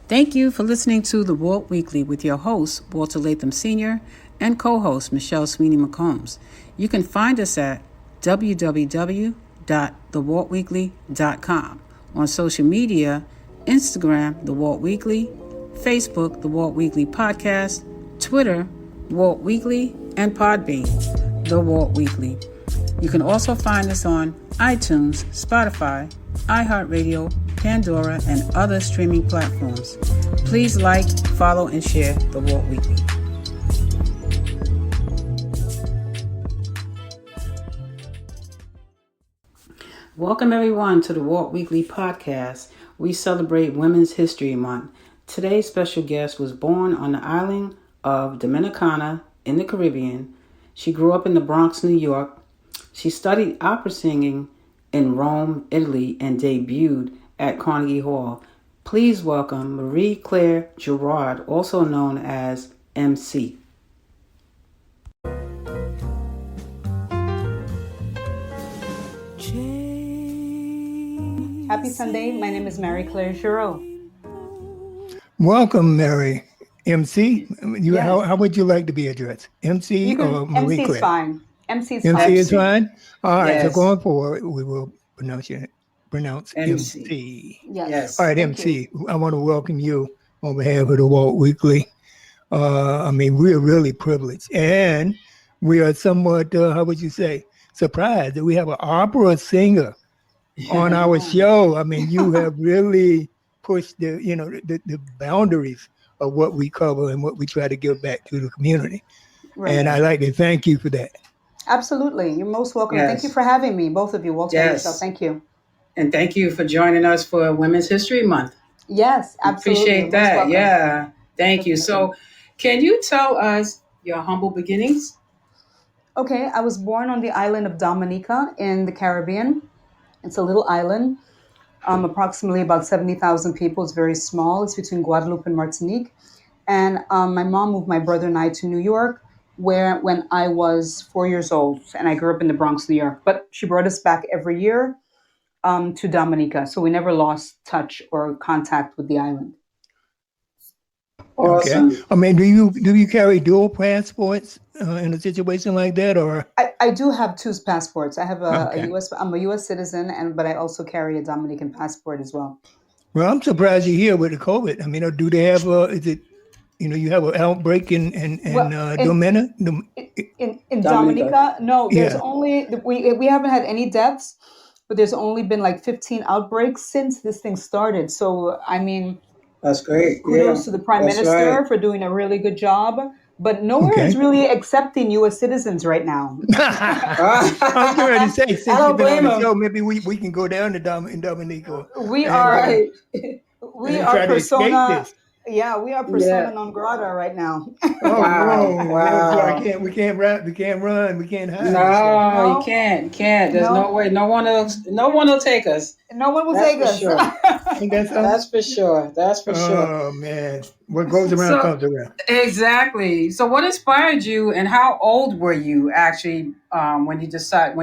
Thank you for listening to the Walt Weekly with your host, Walter Latham Sr., and co-host, Michelle Sweeney McCombs. You can find us at www.thewaltweekly.com. On social media, Instagram, The Walt Weekly, Facebook, The Walt Weekly Podcast, Twitter, Walt Weekly, and Podbean, The Walt Weekly. You can also find us on iTunes, Spotify, iHeartRadio, Pandora, and other streaming platforms. Please like, follow, and share The Walt Weekly. Welcome, everyone, to the Walt Weekly Podcast. We celebrate Women's History Month. Today's special guest was born on the island of Dominicana in the Caribbean. She grew up in the Bronx, New York. She studied opera singing in Rome, Italy, and debuted at Carnegie Hall. Please welcome Marie Claire Gerard, also known as MC. Happy Sunday. My name is Marie Claire Giroux. Welcome, Mary. MC, Yes. how would you like to be addressed? MC or Marie MC Claire? is fine. MC is MC fine. is fine? All right, Yes. so going forward, we will pronounce MC. MC. Yes. All right, Thank MC, you. I want to welcome you on behalf of the Walt Weekly. We're really privileged, and we are somewhat, how would you say, surprised that we have an opera singer on our show. I mean, you have really pushed the boundaries of what we cover and what we try to give back to the community. Right. And I'd like to thank you for that. Absolutely. You're most welcome. Yes. Thank you for having me, both of you, Walter and Yes. Michelle. Thank you. And thank you for joining us for Women's History Month. Yes, absolutely. Appreciate You're most that. welcome. Yeah. Thank you. So, can you tell us your humble beginnings? Okay, I was born on the island of Dominica in the Caribbean. It's a little island, approximately about 70,000 people. It's very small. It's between Guadeloupe and Martinique. And my mom moved my brother and I to New York when I was 4 years old. And I grew up in the Bronx, New York. But she brought us back every year to Dominica. So we never lost touch or contact with the island. Awesome. Okay. Do you carry dual passports in a situation like that, or? I do have two passports. I have Okay. I'm a U.S. citizen, but I also carry a Dominican passport as well. Well, I'm surprised you're here with the COVID. Do they have? Is it? You have an outbreak in Well, Dominica. In Dominica. Dominica, no, there's Yeah. only we haven't had any deaths, but there's only been like 15 outbreaks since this thing started. So I mean, That's great. kudos to the Prime That's Minister right. for doing a really good job. But nowhere Okay. is really accepting U.S. citizens right now. I'm trying to say, since I don't you've been on blame the him. show, maybe we can go down to Dominica. We And, are Right. we and are try to escape persona this. we are persona Yeah. non grata right now. Oh Wow. no! Wow. We can't run, we can't hide. No, No. you can't. You can't. There's no No. way. No one will take us. No one will That's take for us. sure. Ain't that something? That's for sure. That's for sure. Oh man, what goes around So comes around. exactly. So what inspired you, and how old were you actually when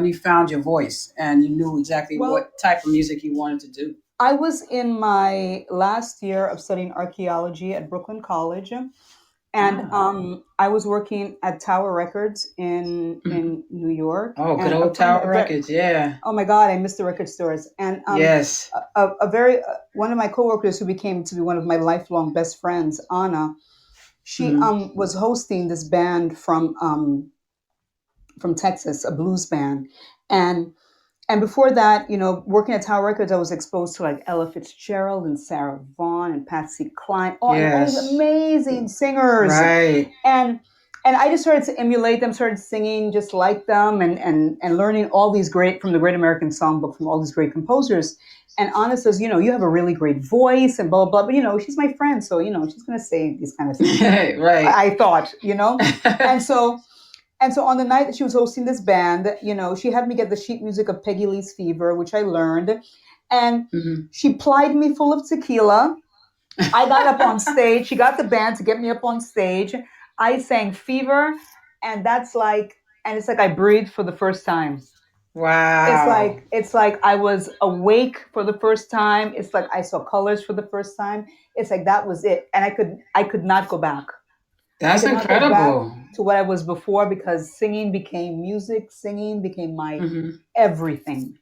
you found your voice and you knew exactly Well, what type of music you wanted to do? I was in my last year of studying archaeology at Brooklyn College, and I was working at Tower Records in New York. Oh, good And old Tower Records. Yeah. Oh my God, I miss the record stores. And Yes. one of my coworkers who became to be one of my lifelong best friends, Anna, she was hosting this band from Texas, a blues band, and before that, working at Tower Records, I was exposed to like Ella Fitzgerald and Sarah Vaughan and Patsy Cline, all Yes. these amazing singers. Right. And I just started to emulate them, started singing just like them, and learning all these from the Great American Songbook from all these great composers. And Anna says, you have a really great voice and blah, blah, blah. But, she's my friend. So, she's going to say these kind of things. Right. I thought, And so on the night that she was hosting this band, she had me get the sheet music of Peggy Lee's Fever, which I learned. And she plied me full of tequila. I got up on stage. She got the band to get me up on stage. I sang Fever. And it's like I breathed for the first time. Wow. It's like I was awake for the first time. It's like I saw colors for the first time. It's like that was it, and I could not go back. I That's could not go back incredible. to what I was before because singing became music. Singing became my Hmm. everything.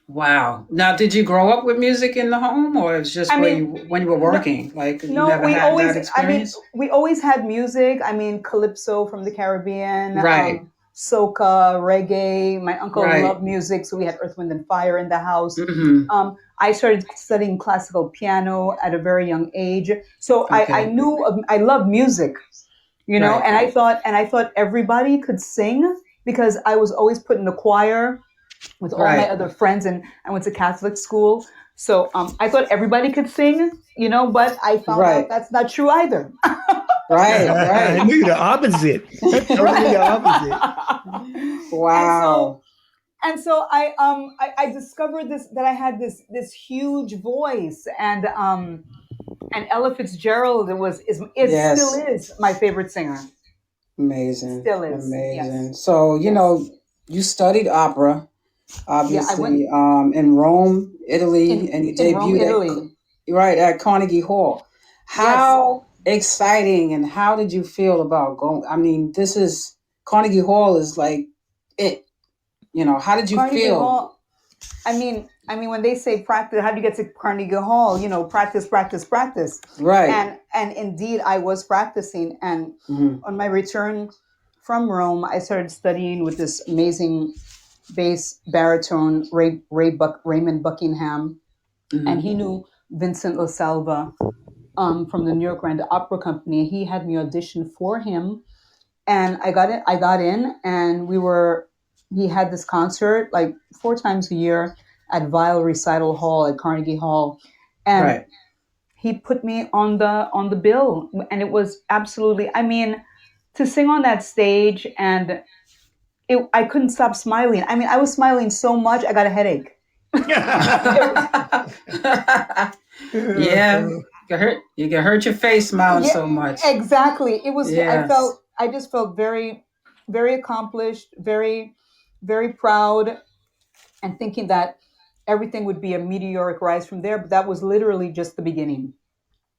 Wow. Now, did you grow up with music in the home, or it's just I where mean, you when you were no, working? Like you no, never we had that always, I mean, experience? we always had music. I mean, calypso from the Caribbean, Right. soca, reggae. My uncle Right. loved music, so we had Earth, Wind, and Fire in the house. Hmm. I started studying classical piano at a very young age, so I Okay. knew I love music, you know, Right. and I thought everybody could sing because I was always put in the choir with all my Right. other friends, and I went to Catholic school. So I thought everybody could sing, you know, but I found out Right. that's not true either. Right. I Right. knew the opposite. Totally the opposite. and so Wow. I discovered this that I had this huge voice, and Ella Fitzgerald is still Yes. is my favorite singer. Amazing. Still is, yes, Amazing. So, yes, you studied opera, yeah. I went obviously, in Rome, Italy, and you in Rome, debuted Italy. at Carnegie Hall. Yes, How exciting and how did you feel about going? I mean, this is Carnegie Hall is like it. How did you Carnegie feel? Hall. When they say practice, how do you get to Carnegie Hall? You know, practice, practice, practice, Right. and indeed, I was practicing. And Hmm. on my return from Rome, I started studying with this amazing bass baritone Raymond Buckingham, and Hmm. he knew Vincent LaSalva from the New York Grand Opera Company. He had me audition for him, and I got it. I got in, and we were. He had this concert like 4 times a year at Weil Recital Hall at Carnegie Hall, and Right. he put me on the bill, and it was absolutely. I mean, to sing on that stage, and I couldn't stop smiling. I mean, I was smiling so much, I got a headache. Yeah. You can hurt your face smiling Yeah, so much. exactly. It was. Yes. I just felt very, very accomplished, very, very proud, and thinking that everything would be a meteoric rise from there. But that was literally just the beginning.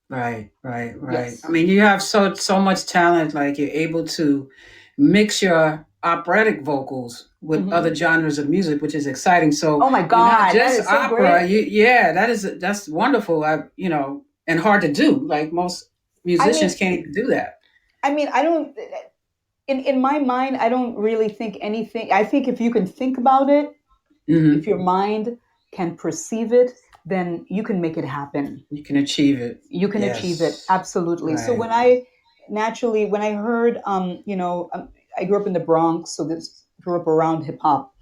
Right, right, right. I Yes. mean, you have so much talent. Like you're able to mix your operatic vocals with Hmm. other genres of music, which is exciting. So Oh my you're not God, that just is so opera. great. Yeah, that's wonderful. And hard to do. Like most I musicians mean, can't even do that. I don't. In my mind, I don't really think anything. I think if you can think about it, if Hmm. your mind can perceive it, then you can make it happen. You can achieve it. You can achieve it Yes. absolutely. So Right. when I heard, I grew up in the Bronx, so this grew up around hip hop,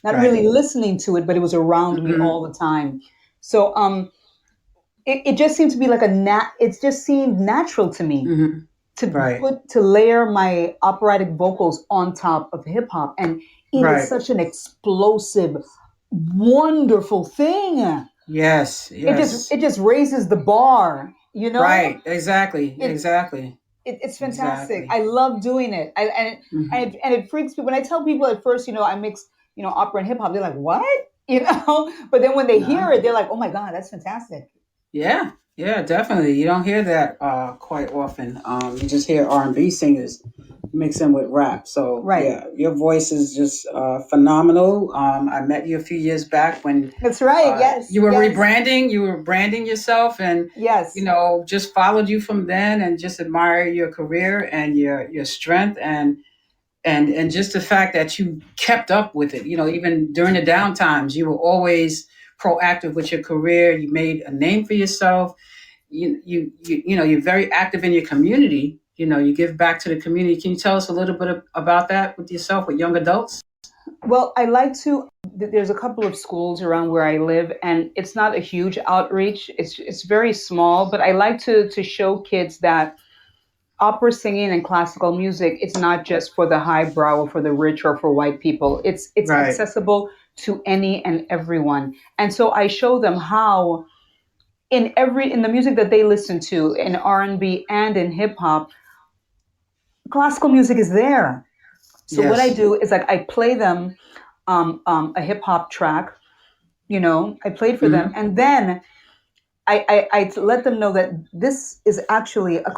not Right. really listening to it, but it was around me Hmm. all the time. So it just seemed to be like it just seemed natural to me Hmm. Right. to layer my operatic vocals on top of hip hop, and it is Right. such an explosive, wonderful thing. Yes. Yes. It just raises the bar, you know. Right. Exactly. It, Exactly. it's fantastic. Exactly. I love doing it. Hmm. And it freaks me when I tell people at first, I mix, opera and hip hop. They're like, "What?" You know. But then when they hear it, they're like, "Oh my god, that's fantastic." Yeah, yeah, definitely. You don't hear that quite often. You just hear R&B singers mixing with rap. So Right. yeah, your voice is just phenomenal. I met you a few years back when That's right. Yes. you were Yes. rebranding. You were branding yourself, and Yes. just followed you from then, and just admire your career and your strength and just the fact that you kept up with it. Even during the down times, you were always proactive with your career. You made a name for yourself. You're very active in your community. You give back to the community. Can you tell us a little bit about that with yourself, with young adults? Well, I like to. There's a couple of schools around where I live, and it's not a huge outreach. It's very small, but I like to show kids that opera singing and classical music, it's not just for the highbrow or for the rich or for white people. It's Right. accessible to any and everyone. And so I show them how in the music that they listen to in R&B and in hip hop, classical music is there. So what I Yes. do is like I play them a hip hop track. I played for them, and then I let them know that this is actually a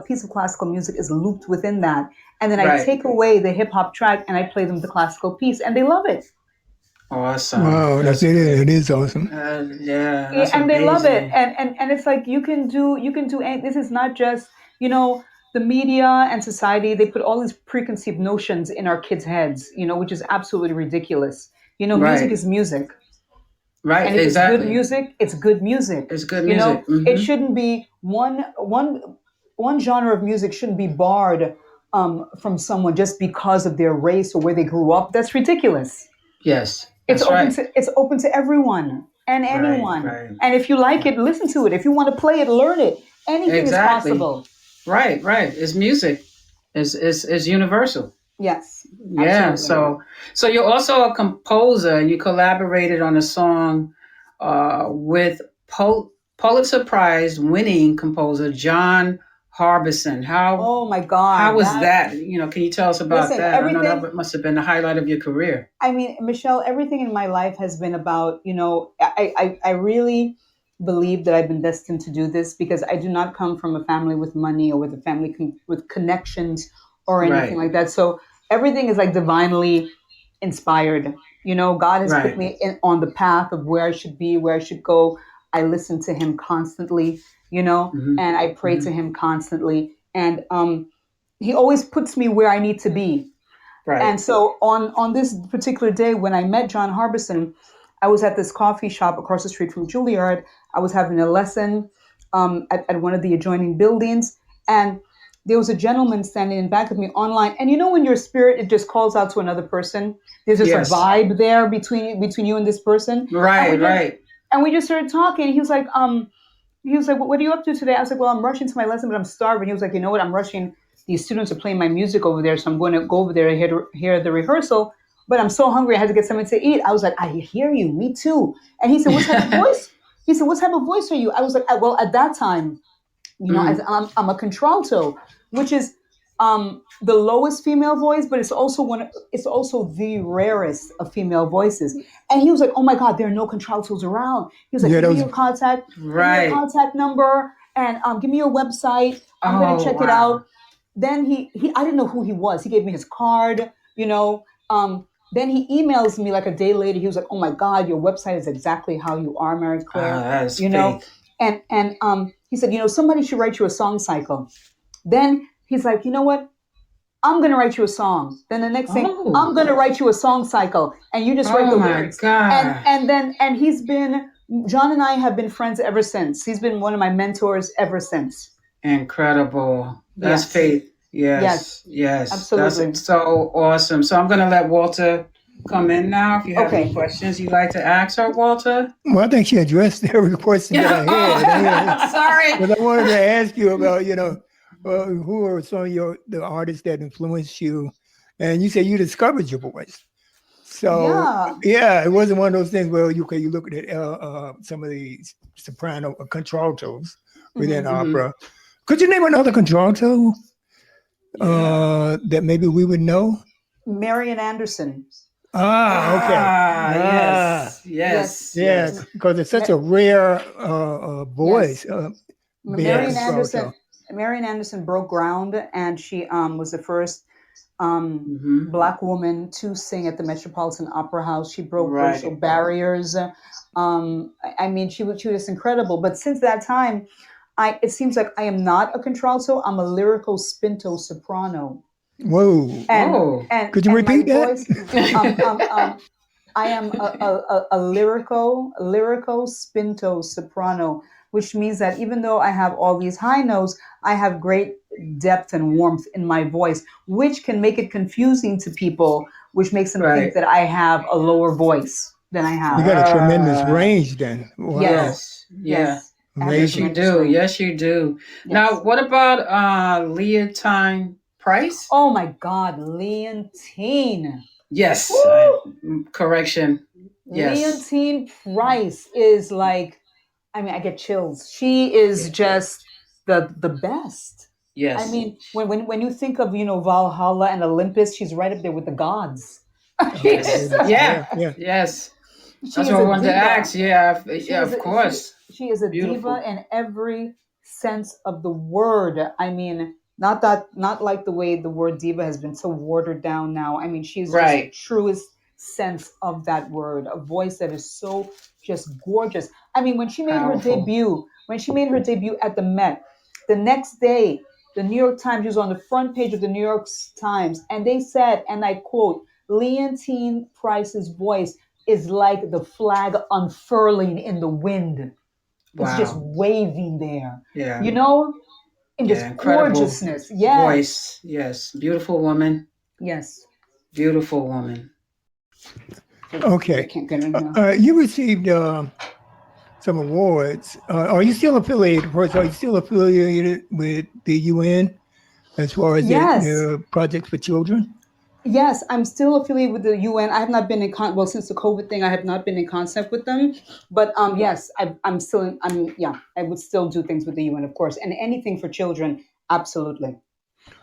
piece of classical music is looped within that, and then I Right. take away the hip hop track and I play them the classical piece, and they love it. Awesome. Wow, it is awesome. Yeah, that's And they love it, amazing. and it's like you can do this is not just the media and society. They put all these preconceived notions in our kids' heads, which is absolutely ridiculous. Music Right. is music. Right, And if exactly. it's good music, it's good music. It's good music. It shouldn't be one genre of music shouldn't be barred from someone just because of their race or where they grew up. That's ridiculous. Yes, It's that's open right. to it's open to everyone and anyone. Right. And if you like it, listen to it. If you want to play it, learn it. Anything Exactly. is possible. Right. It's music. It's universal. Yes. Yeah. Absolutely. So you're also a composer, and you collaborated on a song with Pulitzer Prize-winning composer John Harbison. Oh my God. How was that? Can you tell us about Listen, that? I know that must have been the highlight of your career. I mean, Michelle, everything in my life has been about, I really believe that I've been destined to do this because I do not come from a family with money or with a family with connections or anything like that. So everything is like divinely inspired. God has put me on the path of where I should be, where I should go. I listen to him constantly, and I pray to him constantly. And he always puts me where I need to be. Right. And so on this particular day when I met John Harbison, I was at this coffee shop across the street from Juilliard. I was having a lesson at one of the adjoining buildings, and there was a gentleman standing in back of me online. And when your spirit, it just calls out to another person. There's just a vibe there between you and this person. Right. And we just started talking. He was like, what are you up to today? I was like, well, I'm rushing to my lesson, but I'm starving. He was like, you know what? I'm rushing. These students are playing my music over there, so I'm going to go over there and hear the rehearsal. But I'm so hungry, I had to get something to eat. I was like, I hear you, me too. And he said, what type of voice? He said, what type of voice are you? I was like, well, at that time, I'm a contralto, which is the lowest female voice, but it's also the rarest of female voices. And he was like, oh my God, there are no contraltos around. He was like, give me your contact number, and give me your website. I'm going to check it out. Then he I didn't know who he was. He gave me his card, then he emails me like a day later. He was like, oh my God, your website is exactly how you are, Mary Claire. That's fake. And he said, somebody should write you a song cycle. Then he's like, you know what? I'm going to write you a song. Then the next thing, I'm going to write you a song cycle. And you just write the lyrics. God. And John and I have been friends ever since. He's been one of my mentors ever since. Incredible. That's faith. Yes. Absolutely. That's so awesome. So I'm going to let Walter come in now. If you have any questions you'd like to ask her, Walter. Well, I think she addressed every question that I had. Sorry. Because I wanted to ask you about, who are some of the artists that influenced you? And you said you discovered your voice. So, it wasn't one of those things where you look at some of the soprano or contraltos within opera. Could you name another contralto that maybe we would know? Marian Anderson. Okay. Yes. Because it's such a rare voice. Marian Anderson broke ground, and she was the first Black woman to sing at the Metropolitan Opera House. She broke racial barriers. She was just incredible. But since that time, it seems like I am not a contralto. I'm a lyrical spinto soprano. Whoa! And could you repeat that? Voice, I am a lyrical spinto soprano, which means that even though I have all these high notes, I have great depth and warmth in my voice, which can make it confusing to people, which makes them think that I have a lower voice than I have. You got a tremendous range then. Wow. Yes. Yes, you do. Yes, you do. Yes. Now, what about Leontine Price? Oh my God, Leontine. Yes. Correction. Yes. Leontine Price is like, I get chills. She is just the best. Yes. When you think of, Valhalla and Olympus, she's right up there with the gods. Yes. Yeah. Yeah. Yes. She That's is what I a wanted to diva. ask. Yeah. She Yeah. is Of a, course. she is a Beautiful. diva in every sense of the word. I mean, not like the way the word diva has been so watered down now. I mean, she's just Right. truest sense of that word, a voice that is so just gorgeous. I mean, Powerful. when she made her debut at the Met, the next day, the New York Times, she was on the front page of the New York Times, and they said, and I quote, Leontine Price's voice is like the flag unfurling in the wind. It's just Wow. waving there, Yeah. you know, in Yeah. just Incredible gorgeousness. Yes, voice. Yes. Beautiful woman. yes. Beautiful woman. I Okay. can't get in here. You received some awards. Are you still affiliated? First, are you still affiliated with the UN as far as Yes. the projects for children? Yes, I'm still affiliated with the UN. I have not been in well since the COVID thing. I have not been in contact with them, but yes, I'm still. Yeah, I would still do things with the UN, of course, and anything for children, absolutely.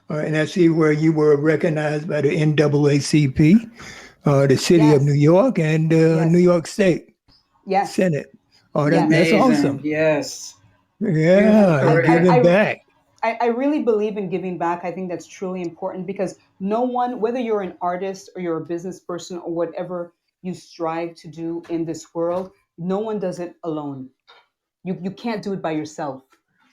And I see where you were recognized by the NAACP, the City of Yes. New York, and Yes. New York State Yes. Senate. Oh, Yes. that's Amazing. awesome. Yes. Yeah, Beautiful you're career. giving back. I really believe in giving back. I think that's truly important because no one, whether you're an artist or you're a business person or whatever you strive to do in this world, no one does it alone. You can't do it by yourself.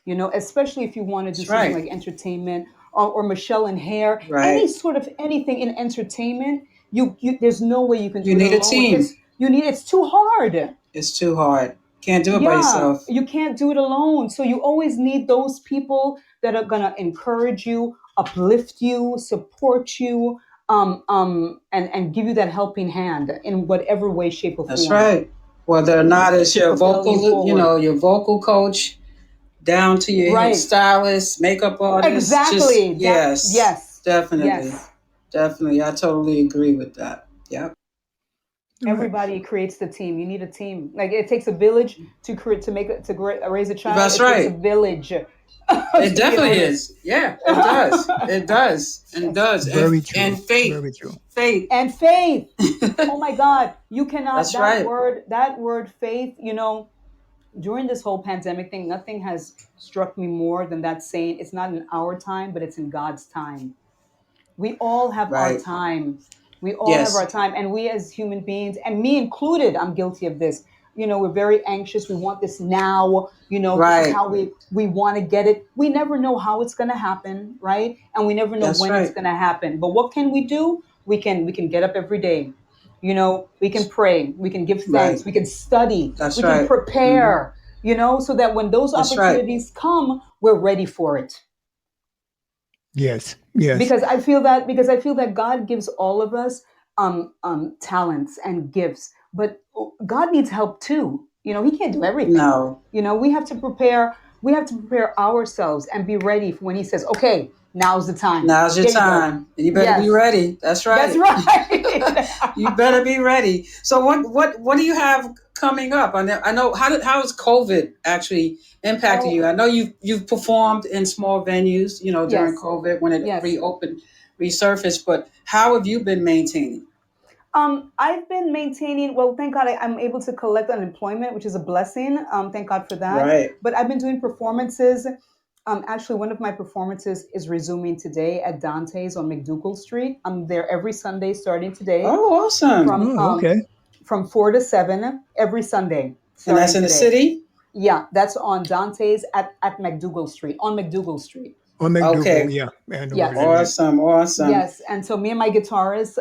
You know, especially if you want to do That's something right. like entertainment or Michelle and hair, any Right. sort of anything in entertainment. You there's no way you can You do it need a alone. team. It's too hard. It's too hard. Can't do it by Yeah, yourself. you can't do it alone. So you always need those people that are gonna encourage you, uplift you, support you, and give you that helping hand in whatever way, shape, or That's form, right. Whether or not it's to your propel you vocal, forward. your vocal coach, down to your Right. stylist, makeup artist. Just Exactly. yes, definitely, Yes. definitely. I totally agree with that. Yep. Right. Everybody creates the team. You need a team. Like it takes a village to create raise a child. That's It takes a right. village. It To be an definitely artist. is. Yeah, it does. It does. And does. Very true. And faith. Very true. Faith. And faith. Oh my God. You cannot That's right. that word faith, during this whole pandemic thing, nothing has struck me more than that saying, it's not in our time, but it's in God's time. We all have our Right. time. We all have our Yes. time. And we as human beings, and me included, I'm guilty of this. We're very anxious. We want this now. This is Right. how we want to get it. We never know how it's going to happen, right? And we never know That's when it's right. going to happen. But what can we do? We can get up every day. We can pray. We can give thanks. Right. We can study. That's We can right. prepare. So that when those That's right. opportunities come, we're ready for it. Yes. Yes. Because I feel that God gives all of us talents and gifts, but God needs help too. He can't do everything. No. We have to prepare. We have to prepare ourselves and be ready for when He says, "Okay, now's the time. Now's your There you go." time. And you better be Yes. ready. That's right. That's right. You better be ready. So what do you have coming up? I know how has COVID actually impacted you? I know you've performed in small venues, during Yes. COVID when it Yes. resurfaced, but how have you been maintaining? I've been maintaining. Well, thank God I'm able to collect unemployment, which is a blessing. Thank God for that. Right. But I've been doing performances. Actually, one of my performances is resuming today at Dante's on McDougal Street. I'm there every Sunday starting today. Oh, awesome. Okay. From 4 to 7 every Sunday. And that's in the city? Yeah, that's on Dante's at McDougal Street, on McDougal Street. On McDougal, Okay. yeah. I know Yes. where it is. Awesome. Yes, and so me and my guitarist,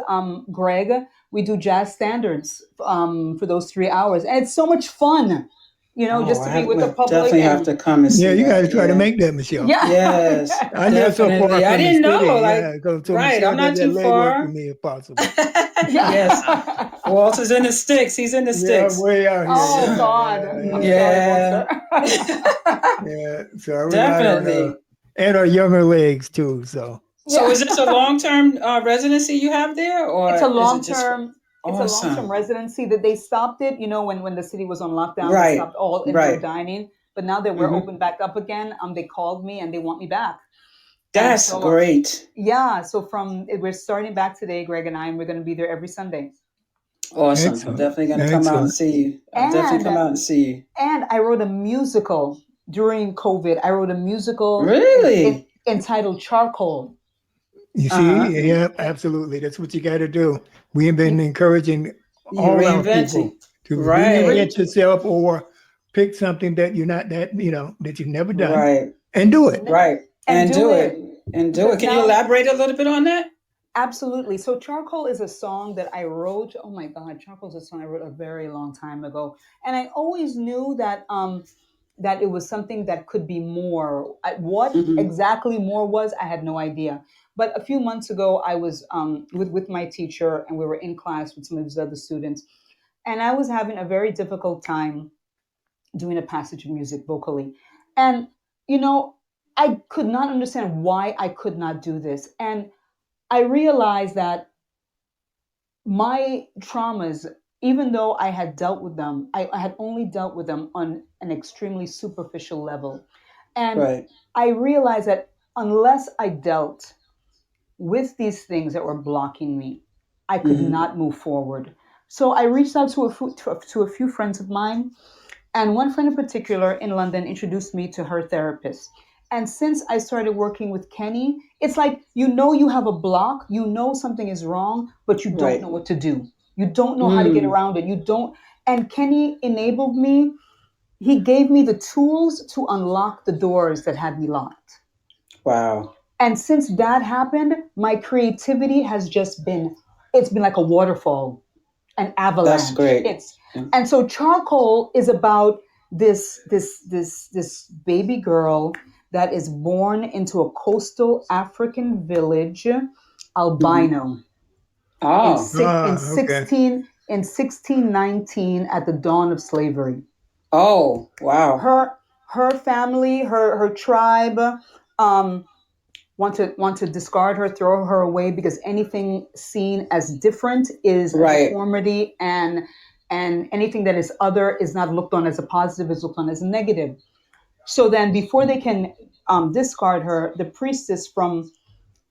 Greg, we do jazz standards for those 3 hours, and it's so much fun, just to be with the public. Definitely have to come and see. Yeah, you got to try to Yeah. make that, Michelle. Yeah. Yes. I live so far from Definitely. I didn't the city. know. So right, Michelle I'm not does that too legwork far. for me if possible. Yes. Walter's in the sticks. He's in the sticks. Yeah, way out here. Oh God. I'm Yeah. sorry, Walter. Yeah, so I rely on Definitely. and our younger legs too. So So is this a long-term residency you have there, or It's a is it long just- term. It's Awesome. a long term residency that they stopped it. When the city was on lockdown, Right. they stopped all indoor Right. dining. But now that we're Mhm. open back up again, they called me and they want me back. That's great. Yeah. So we're starting back today, Greg and I, and we're going to be there every Sunday. Awesome. Excellent. I'm definitely going to come out and see you. I'll definitely come out and see you. And I wrote a musical during COVID. I wrote a musical. Really? Entitled Charcoal. You see? Yeah, absolutely. That's what you got to do. We have been encouraging all our people to reinvent yourself or pick something that you're not that you've never done, and do it. Right. And do it. And do it. Can you elaborate a little bit on that? Absolutely. So Charcoal is a song that I wrote. Oh my God, Charcoal is a song I wrote a very long time ago. And I always knew that that it was something that could be more. What exactly more was, I had no idea. But a few months ago, I was with my teacher, and we were in class with some of his other students. And I was having a very difficult time doing a passage of music vocally. And, I could not understand why I could not do this. And I realized that my traumas, even though I had dealt with them, I had only dealt with them on an extremely superficial level. And I realized that unless I dealt with these things that were blocking me, I could not move forward. So I reached out to a few friends of mine. And one friend in particular in London introduced me to her therapist. And since I started working with Kenny, it's like, you have a block, something is wrong, but you don't know what to do. You don't know how to get around it. And Kenny enabled me. He gave me the tools to unlock the doors that had me locked. Wow. And since that happened, my creativity has it's been like a waterfall, an avalanche. That's great. And so Charcoal is about this baby girl that is born into a coastal African village, albino. In 1619 at the dawn of slavery. Oh, wow. Her family, her tribe, want to discard her, throw her away, because anything seen as different is a deformity, and anything that is other is not looked on as a positive, is looked on as a negative. So then before they can discard her, the priestess from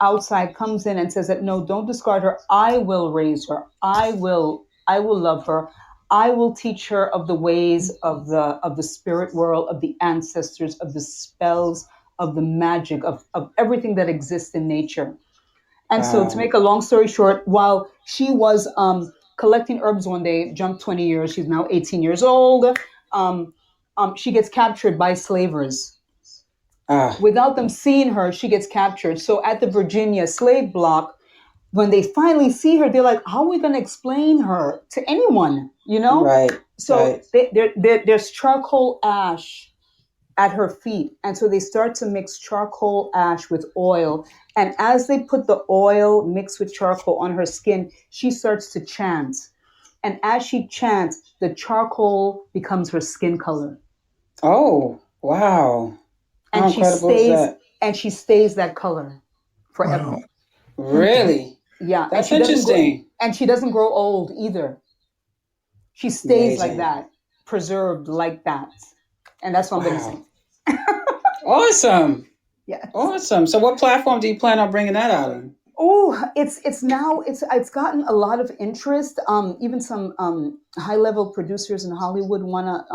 outside comes in and says that, no, don't discard her. I will raise her. I will love her. I will teach her of the ways of the spirit world, of the ancestors, of the spells, of the magic, of everything that exists in nature. And so to make a long story short, while she was collecting herbs one day, jumped 20 years, she's now 18 years old, she gets captured by slavers. Without them seeing her, she gets captured. So at the Virginia slave block, when they finally see her, they're like, how are we going to explain her to anyone? Right. So there's charcoal ash at her feet. And so they start to mix charcoal ash with oil. And as they put the oil mixed with charcoal on her skin, she starts to chant. And as she chants, the charcoal becomes her skin color. Oh, wow. And she stays that color forever. Wow. Really? Yeah. That's interesting. And she doesn't grow old either. She stays like that, preserved like that. And that's what I'm going to say. Awesome. Yeah. Awesome. So what platform do you plan on bringing that out on? Oh, it's gotten a lot of interest. Even some high level producers in Hollywood wanna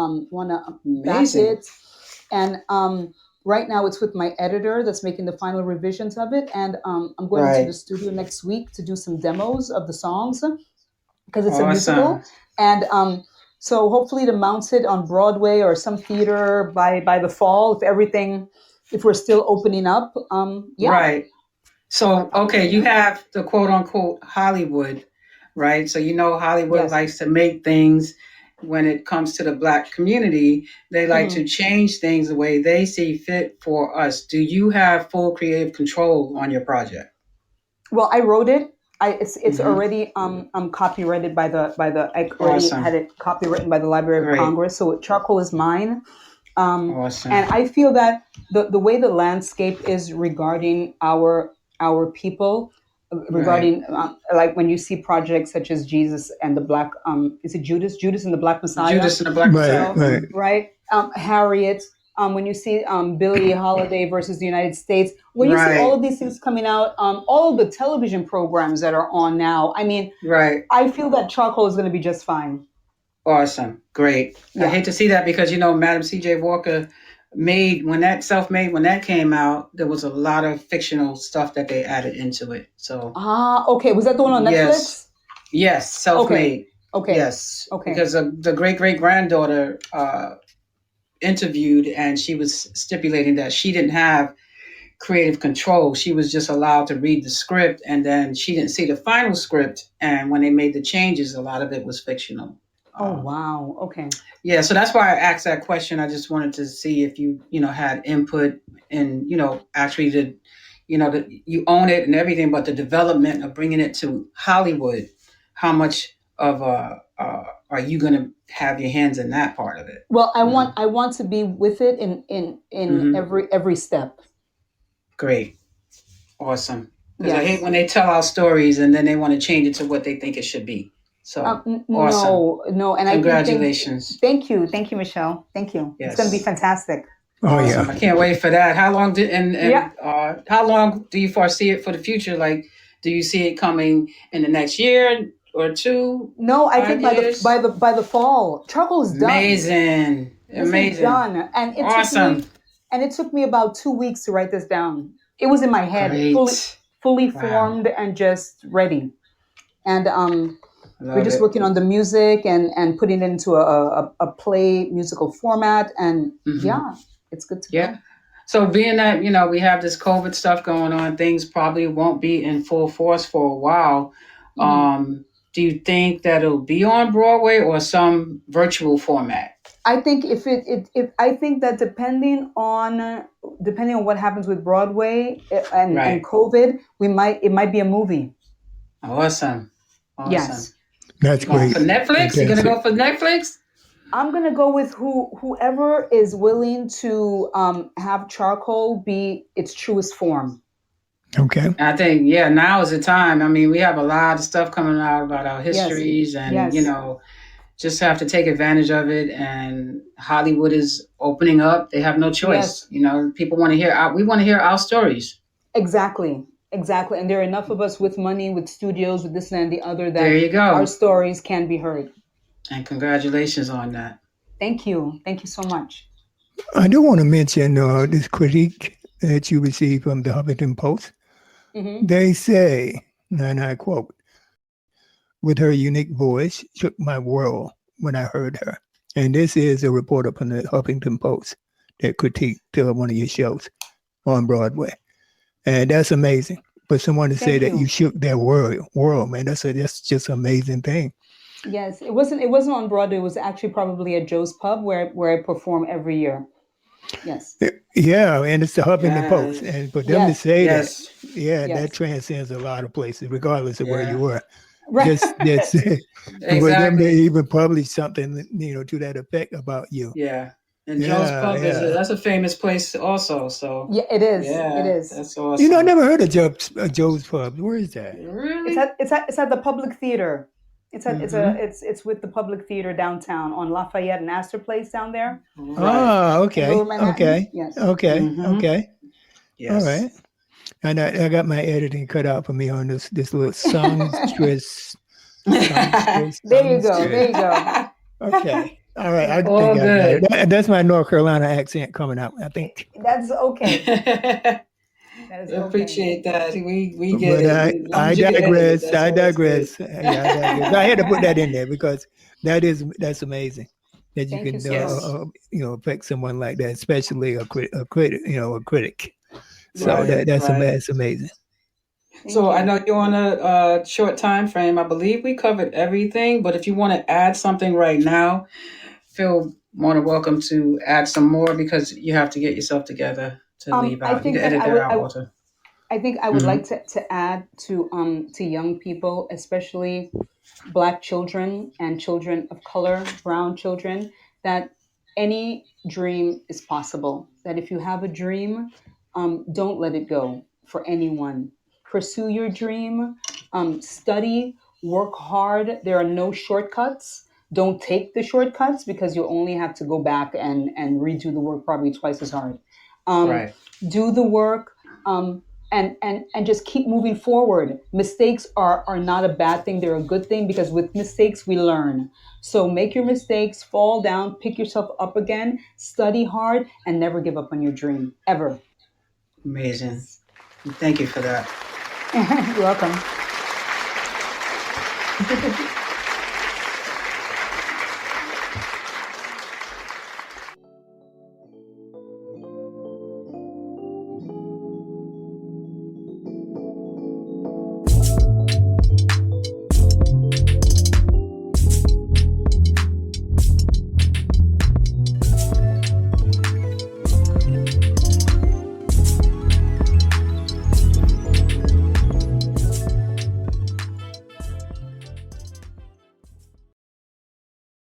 back it. And right now it's with my editor that's making the final revisions of it. And I'm going to the studio next week to do some demos of the songs, because it's a musical. And so hopefully to mount it on Broadway or some theater by the fall, if we're still opening up. Right. So, okay, you have the quote unquote Hollywood, right? So, Hollywood likes to make things, when it comes to the Black community, they like to change things the way they see fit for us. Do you have full creative control on your project? Well, I wrote it. It's already copyrighted by the I already had it copywritten by the Library of Congress. So Charcoal is mine. And I feel that the way the landscape is regarding our people, regarding like when you see projects such as Jesus and the Black, is it Judas and the Black Messiah? Judas and the Black Messiah. Right. Harriet, when you see Billie Holiday versus the United States, when you see all Right. of these things coming out, all of the television programs that are on now, I mean, Right. I feel that charcoal is going to be just fine. Awesome. Great. I Yeah. hate to see that because, Madam C.J. Walker when that came out, there was a lot of fictional stuff that they added into it. So, Okay. Was that the one on Netflix? Yes, self-made. Okay. Yes. Okay. Because the great-great-granddaughter interviewed, and she was stipulating that she didn't have creative control. She was just allowed to read the script, and then she didn't see the final script. And when they made the changes, a lot of it was fictional. Oh, wow. Okay. Yeah, so that's why I asked that question. I just wanted to see if you, had input and, actually that you own it and everything, but the development of bringing it to Hollywood, how much of are you going to have your hands in that part of it? Well, I want to be with it in every step. Great. Awesome. Because I hate when they tell our stories and then they want to change it to what they think it should be. So awesome. No, and congratulations. Thank you, Michelle. Thank you. Yes. It's going to be fantastic. Oh awesome. yeah, I can't wait for that. How long how long do you foresee it for the future? Like, do you see it coming in the next year or two? No, I think by the fall, charcoal is done. Amazing. This is done, and it awesome. It took me about 2 weeks to write this down. It was in my head, fully formed and just ready. And we're just working on the music and putting it into a play musical format. And it's good to go. So being that, we have this COVID stuff going on, things probably won't be in full force for a while. Do you think that it'll be on Broadway or some virtual format? I think I think that depending on what happens with Broadway and COVID, it might be a movie. Awesome. Yes. That's great. For Netflix? You're going to go for Netflix? I'm going to go with whoever is willing to have charcoal be its truest form. Okay. I think, now is the time. I mean, we have a lot of stuff coming out about our histories and, just have to take advantage of it. And Hollywood is opening up. They have no choice. People want to we want to hear our stories. Exactly. And there are enough of us with money, with studios, with this and the other that there you go. Our stories can be heard. And congratulations on that. Thank you. Thank you so much. I do want to mention this critique that you received from the Huffington Post. Mm-hmm. They say, and I quote, "With her unique voice, shook my world when I heard her." And this is a reporter from the Huffington Post that critiqued one of your shows on Broadway. And that's amazing. For someone to say that you shook their world, man, that's just an amazing thing. Yes, it wasn't on Broadway. It was actually probably at Joe's Pub where I perform every year. Yes. Yeah, and it's the Huffington Post. And for them to say that, that transcends a lot of places, regardless of where you were. Right. Just for them to even publish something, to that effect about you. Yeah. And Joe's Pub that's a famous place also. So it is. It is. That's awesome. I never heard of Joe's Pub. Where is that? Really? It's at the Public Theater. It's with the Public Theater downtown on Lafayette and Astor Place down there. Right. Oh, okay. Okay. Yes. Okay. Mm-hmm. Okay. Yes. All right. And I got my editing cut out for me on this little songstress. There you go. Okay. All right. I All think good. That's my North Carolina accent coming out, I think. That's okay. That is appreciate that. We get it. I digress. I digress. I had to put that in there because that's amazing that you can affect someone like that, especially a critic. So that's amazing. So I know you're on a short time frame. I believe we covered everything, but if you want to add something right now, feel more than welcome to add some more because you have to get yourself together to leave out. You can edit that out, Walter. I think I would like to add to young people, especially Black children and children of color, brown children, that any dream is possible. That if you have a dream, don't let it go for anyone. Pursue your dream, study, work hard. There are no shortcuts. Don't take the shortcuts because you only have to go back and redo the work probably twice as hard. Right. Do the work. And just keep moving forward. Mistakes are not a bad thing. They're a good thing because with mistakes, we learn. So make your mistakes, fall down, pick yourself up again, study hard, and never give up on your dream, ever. Amazing. Thank you for that. You're welcome.